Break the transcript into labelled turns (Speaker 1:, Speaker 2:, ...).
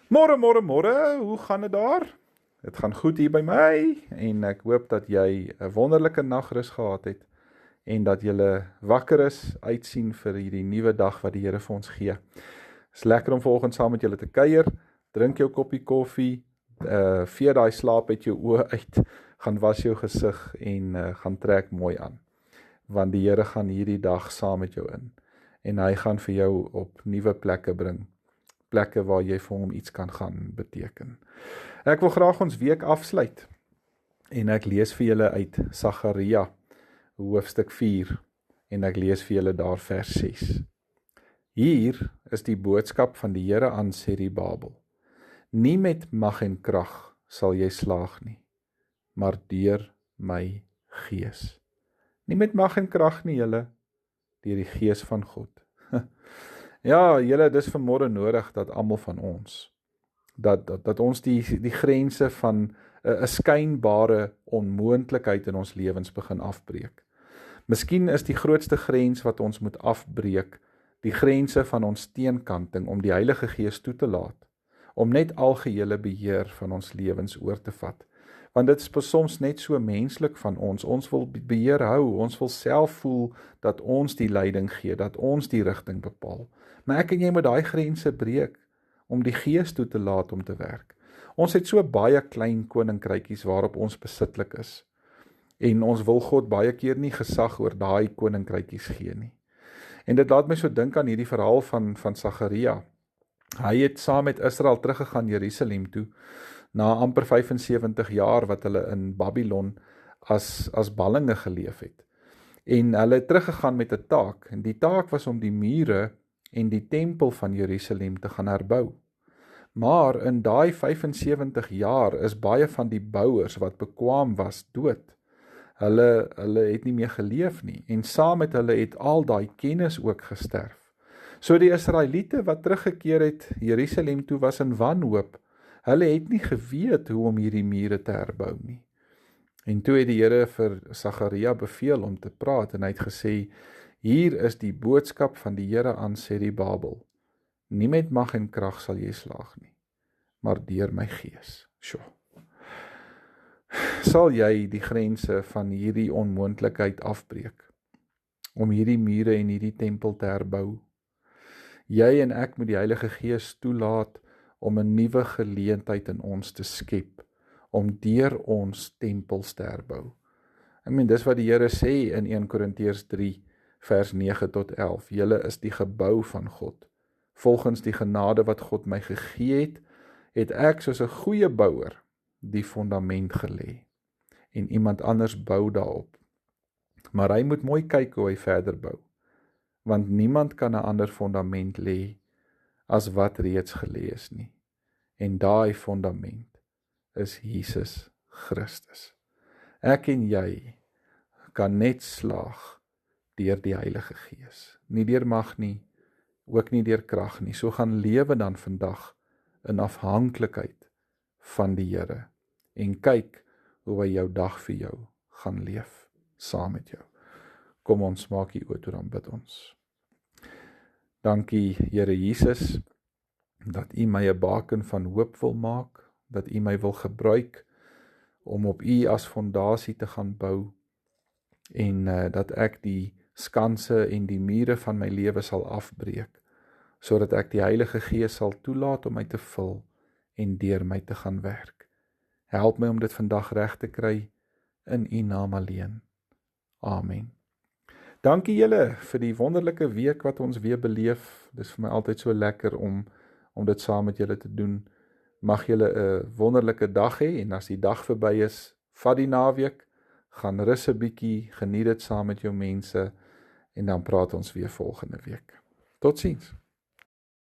Speaker 1: Môre, hoe gaan dit daar? Dit gaan goed hier by my en ek hoop dat jy 'n wonderlike nagrus gehad het en dat jy wakker is, uitsien vir hierdie nuwe dag wat die Here vir ons gee. Is lekker om vanoggend saam met julle te kuier. Drink jou koppie koffie, vee daai slaap uit jou oë uit, gaan was jou gesig en gaan trek mooi aan. Want die Here gaan hierdie dag saam met jou in en hy gaan vir jou op nuwe plekke bring. Plekke waar jy vir hom iets kan gaan beteken. Ek wil graag ons week afsluit en ek lees vir julle uit Sagaria hoofstuk 4 en ek lees vir julle daar vers 6. Hier is die boodskap van die Here aan Serubabel. Nie met mag en krag sal jy slaag nie, maar deur my gees. Nie met mag en krag nie julle, deur die gees van God. Ja, julle, dis vanmôre nodig dat almal van ons, dat ons die grense van 'n skynbare onmoontlikheid in ons lewens begin afbreek. Miskien is die grootste grens wat ons moet afbreek, die grense van ons teenkanting om die Heilige Gees toe te laat, om net algehele beheer van ons lewens oor te vat. Want dit is soms net so menslik van ons wil beheer hou, ons wil self voel dat ons die leiding gee, dat ons die rigting bepaal. Maar ek en jy moet daai grense breek, om die Gees toe te laat om te werk. Ons het so baie klein koninkrykies waarop ons besitlik is, en ons wil God baie keer nie gesag oor daai koninkrykies gee nie. En dit laat my so dink aan hierdie verhaal van Sagaria. Hy het saam met Israel teruggegaan Jerusalem toe, na amper 75 jaar wat hulle in Babylon as ballinge geleef het. En hulle het teruggegaan met 'n taak, en die taak was om die mure en die tempel van Jerusalem te gaan herbou. Maar in daai 75 jaar is baie van die bouers wat bekwaam was dood. Hulle het nie meer geleef nie, en saam met hulle het al daai kennis ook gesterf. So die Israeliete wat teruggekeer het Jerusalem toe was in wanhoop. Hulle het nie geweet hoe om hierdie mure te herbou nie. En toe het die Here vir Sagaria beveel om te praat en hy het gesê, hier is die boodskap van die Here aan Serubabel. Nie met mag en krag sal jy slaag nie, maar deur my gees. Sjoe. Sal jy die grense van hierdie onmoontlikheid afbreek, om hierdie mure en hierdie tempel te herbou? Jy en ek moet die Heilige Gees toelaat om 'n nuwe geleentheid in ons te skep, om deur ons tempels te herbou. Dis wat die Here sê in 1 Korintiërs 3, vers 9 tot 11. Julle is die gebou van God. Volgens die genade wat God my gegee het ek soos 'n goeie bouer die fondament gelê. En iemand anders bou daarop. Maar hy moet mooi kyk hoe hy verder bou. Want niemand kan 'n ander fondament lê as wat reeds gelê is nie. En daai fondament is Jesus Christus. Ek en jy kan net slaag deur die Heilige Gees. Nie deur mag nie, ook nie deur krag nie. So gaan lewe dan vandag in afhanklikheid van die Here. En kyk hoe hy jou dag vir jou gaan leef, saam met jou. Kom ons maak die oë toe, dan bid ons. Dankie Here Jesus, dat U my 'n baken van hoop wil maak, dat U my wil gebruik om op U as fondasie te gaan bou, en dat ek die skanse en die mure van my lewe sal afbreek, sodat ek die Heilige Gees sal toelaat om my te vul en deur my te gaan werk. Help my om dit vandag reg te kry, in U naam alleen. Amen. Dankie julle vir die wonderlike week wat ons weer beleef. Dis vir my altyd so lekker om dit saam met julle te doen. Mag julle 'n wonderlike dag hê, en as die dag verby is, vat die naweek, gaan rus 'n bietjie, geniet dit saam met jou mense, en dan praat ons weer volgende week. Totsiens.